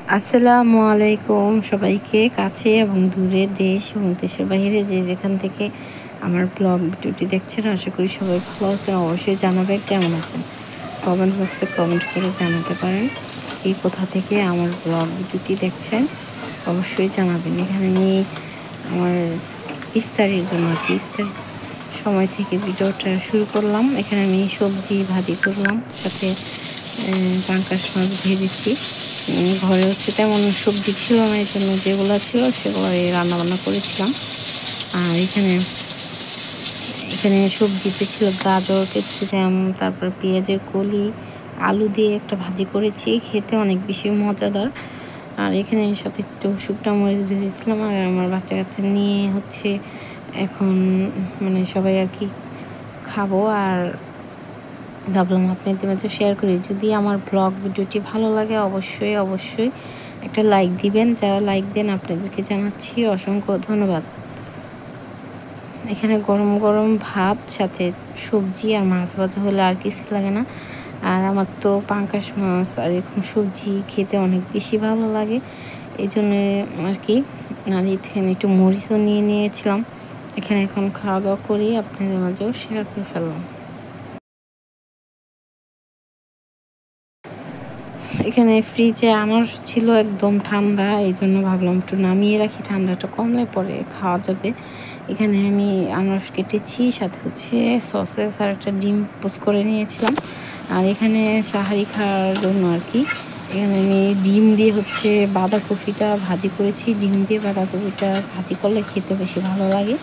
আসসালামু আলাইকুম সবাইকে, কাছে এবং দূরে, দেশ এবং দেশের বাইরে যে যেখান থেকে আমার ব্লগ ভিডিওটি দেখছেন, আশা করি সবাই ভালো আছেন। অবশ্যই জানাবেন কেমন আছেন। কমেন্ট বক্সে কমেন্ট করে জানাতে পারেন এই কোথা থেকে আমার ব্লগ ভিডিওটি দেখছেন, অবশ্যই জানাবেন। এখানে আমি আমার ইফতারির জন্য ইফতার সময় থেকে ভিডিওটা শুরু করলাম। এখানে আমি সবজি ভাজি করলাম, সাথে পাঙ্কাশ মাছ ভেজেছি। ঘরে তেমন সবজি ছিল না, এই জন্য যেগুলো ছিল সেগুলো রান্নাবান্না করেছিলাম। আর এখানে এখানে সবজিতে ছিল গাজর, ক্যাপসিকাম, তারপর পেঁয়াজের কলি, আলু দিয়ে একটা ভাজি করেছি, খেতে অনেক বেশি মজাদার। আর এখানে সাথে একটু শুকনো মরিচ ভেজেছিলাম। আর আমার বাচ্চা কাচ্চা নিয়ে এখন সবাই খাবো। আর ভাবলাম আপনাদের মাঝে শেয়ার করি। যদি আমার ব্লগ ভিডিওটি ভালো লাগে অবশ্যই একটা লাইক দিবেন। যারা লাইক দেন আপনাদেরকে জানাচ্ছি অসংখ্য ধন্যবাদ। এখানে গরম গরম ভাত, সাথে সবজি আর মাছ ভাজা হলে আর কিছু লাগে না। আর আমার তো পাঙ্কাশ মাছ আর এরকম সবজি খেতে অনেক বেশি ভালো লাগে, এই জন্য আর এখানে একটু মরিচও নিয়ে নিয়েছিলাম। এখন খাওয়া দাওয়া করি, আপনাদের মাঝেও শেয়ার করে ফেললাম। এখানে ফ্রিজে আনারস ছিল একদম ঠান্ডা, এই জন্য ভাবলাম একটু নামিয়ে রাখি, ঠান্ডাটা কমলে পরে খাওয়া যাবে। এখানে আমি আনারস কেটেছি, সাথে সসেস আর একটা ডিম পোস্ট করে নিয়েছিলাম। আর এখানে সাহারি খাওয়ার জন্য এখানে আমি ডিম দিয়ে বাঁধাকপিটা ভাজি করেছি। ডিম দিয়ে বাঁধাকপিটা ভাজি করলে খেতে বেশি ভালো লাগে।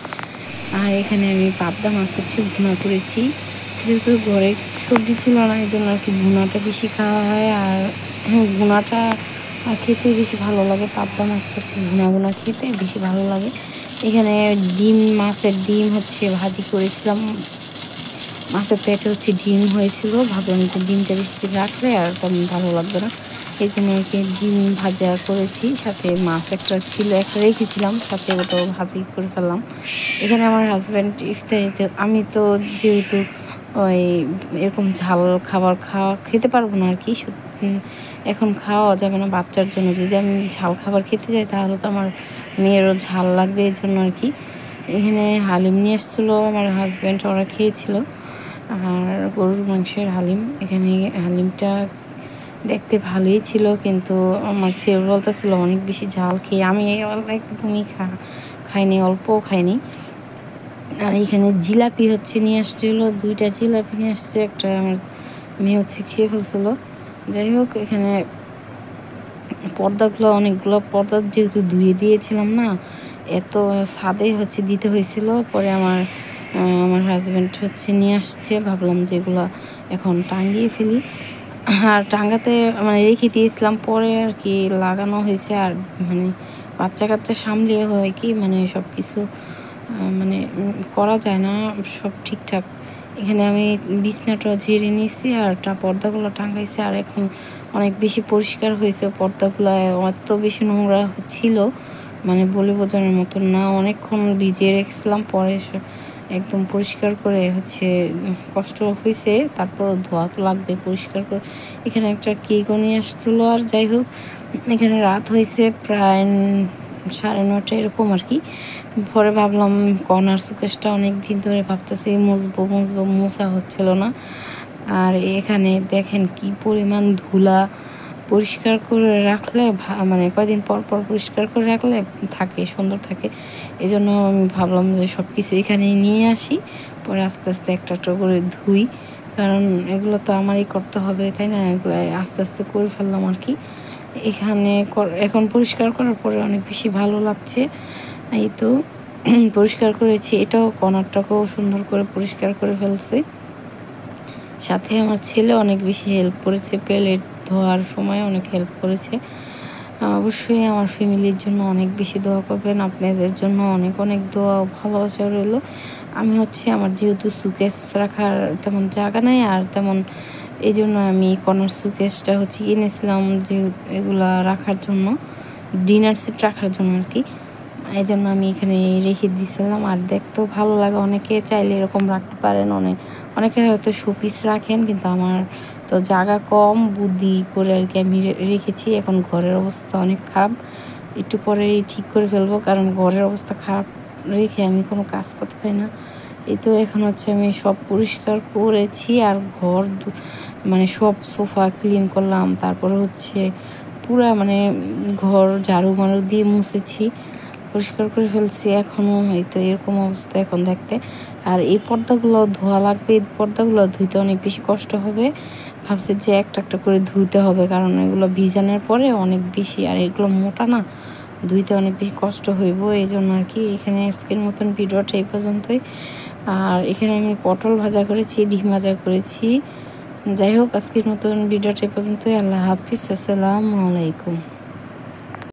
আর এখানে আমি পাবদা মাছ ভুনা করেছি। যেহেতু ঘরে সবজি ছিল না, এই জন্য ভুনাটা বেশি খাওয়া হয়। আর ভুনাটা খেতে বেশি ভালো লাগে। পাবদা মাছ ভুনা খেতে বেশি ভালো লাগে। এখানে মাছের ডিম ভাজি করেছিলাম। মাছের পেটে ডিম হয়েছিল, ভাবলাম যে ডিমটা বেশি রাখলে আর তেমন ভালো লাগবে না, এই জন্য ডিম ভাজা করেছি। সাথে মাছ একটা রেখেছিলাম, সাথে ওটাও ভাজি করে ফেললাম। এখানে আমার হাজব্যান্ড ইফতারিতে, আমি তো যেহেতু ওই এরকম ঝাল খাবার খেতে পারবো না এখন খাওয়া যাবে না বাচ্চার জন্য। যদি আমি ঝাল খাবার খেতে যাই তাহলে তো আমার মেয়েরও ঝাল লাগবে, এই জন্য এখানে হালিম নিয়ে এসেছিলো আমার হাজব্যান্ড, ওরা খেয়েছিল। আর গরুর মাংসের হালিম, এখানে হালিমটা দেখতে ভালোই ছিল, কিন্তু আমার ছেলে বলতেছিল অনেক বেশি ঝাল খেয়ে। আমি একদমই খাইনি, অল্পও খাইনি। আর এখানে জিলাপি নিয়ে আসছিল, 2টা জিলাপি নিয়ে আসছে। একটা আমার মেয়ে খেয়ে ফেলছিল। যাই হোক, এখানে অনেকগুলো পর্দা যেহেতু ধুয়ে দিয়েছিলাম না, এত ছাদে দিতে হয়েছিল। পরে আমার হাজব্যান্ড নিয়ে আসছে, ভাবলাম যেগুলো এখন টাঙিয়ে ফেলি। আর টাঙ্গাতে রেখে দিয়েছিলাম, পরে লাগানো হয়েছে। আর বাচ্চা কাচ্চা সামলিয়ে হয় সব কিছু করা যায় না সব ঠিকঠাক। এখানে আমি বিছনাটা ঝেড়ে নিয়েছি আর পর্দাগুলো টাঙাইছি। আর এখন অনেক বেশি পরিষ্কার হয়েছে পর্দাগুলো। এত বেশি নোংরা ছিল বলে বোঝানোর মতন না। অনেকক্ষণ ভিজিয়ে রেখেছিলাম, পরে একদম পরিষ্কার করে কষ্ট হয়েছে। তারপর ধোয়া তো লাগবে পরিষ্কার করে। এখানে একটা কেকও নিয়ে আসছিলো। আর যাই হোক, এখানে রাত হয়েছে প্রায় 9:30 এরকম পরে ভাবলাম কর্নার সুকেশটা অনেক দিন ধরে ভাবতেছি মুছবো, মোছা হচ্ছিল না। আর এখানে দেখেন কি পরিমাণ ধুলা। পরিষ্কার করে রাখলে কয়দিন পর পরিষ্কার করে রাখলে সুন্দর থাকে। এই জন্য আমি ভাবলাম যে সব কিছু এখানে নিয়ে আসি, পরে আস্তে আস্তে একটা করে ধুই, কারণ এগুলো তো আমারই করতে হবে, তাই না? এগুলো আস্তে আস্তে করে ফেললাম এখানে এখন পরিষ্কার করার পরে অনেক বেশি ভালো লাগছে। এই তো পরিষ্কার করেছি, এটাও কর্নারটাকেও সুন্দর করে পরিষ্কার করে ফেলছি। সাথে আমার ছেলে অনেক বেশি হেল্প করেছে, প্লেট ধোয়ার সময় অনেক হেল্প করেছে। অবশ্যই আমার ফ্যামিলির জন্য অনেক বেশি দোয়া করবেন, আপনাদের জন্য অনেক অনেক দোয়া ও ভালোবাসা রইল। আমি আমার যেহেতু সুকেস রাখার তেমন জায়গা নেই, আর তেমন এই জন্য আমি কর্নার সুকেসটা কিনেছিলাম, যে এগুলা রাখার জন্য, ডিনার সেট রাখার জন্য এই জন্য আমি এখানে রেখে দিয়েছিলাম। আর দেখতেও ভালো লাগে, অনেকে চাইলে এরকম রাখতে পারেন। অনেকে হয়তো শোপিস রাখেন, কিন্তু আমার তো জায়গা কম বুদ্ধি করে আর কি আমি রেখেছি। এখন ঘরের অবস্থা অনেক খারাপ, একটু পরেই ঠিক করে ফেলবো, কারণ ঘরের অবস্থা খারাপ রেখে আমি কোনো কাজ করতে পারি না। এই তো এখন হচ্ছে আমি সব পরিষ্কার করেছি, আর ঘর মানে সব সোফা ক্লিন করলাম, তারপরে হচ্ছে পুরা মানে ঘর ঝাড়ু মারু দিয়ে মুছেছি, পরিষ্কার করে ফেলছি। এখনও হয়তো এরকম অবস্থা এখন দেখতে। আর এই পর্দাগুলো ধোয়া লাগবে, এই পর্দাগুলো ধুইতে অনেক বেশি কষ্ট হবে। ভাবছি যে একটা একটা করে ধুইতে হবে, কারণ এগুলো ভিজানোর পরে অনেক বেশি, আর এগুলো মোটা না, ধুইতে অনেক বেশি কষ্ট হইব। এই জন্য আর কি এখানে আজকের মতন ভিডিওটা এই পর্যন্তই। আর এখানে আমি পটল ভাজা করেছি, ডিম ভাজা করেছি। যাই হোক, আজকের মতন ভিডিওটা এই পর্যন্তই। আল্লাহ হাফিজ, আসসালামু আলাইকুম।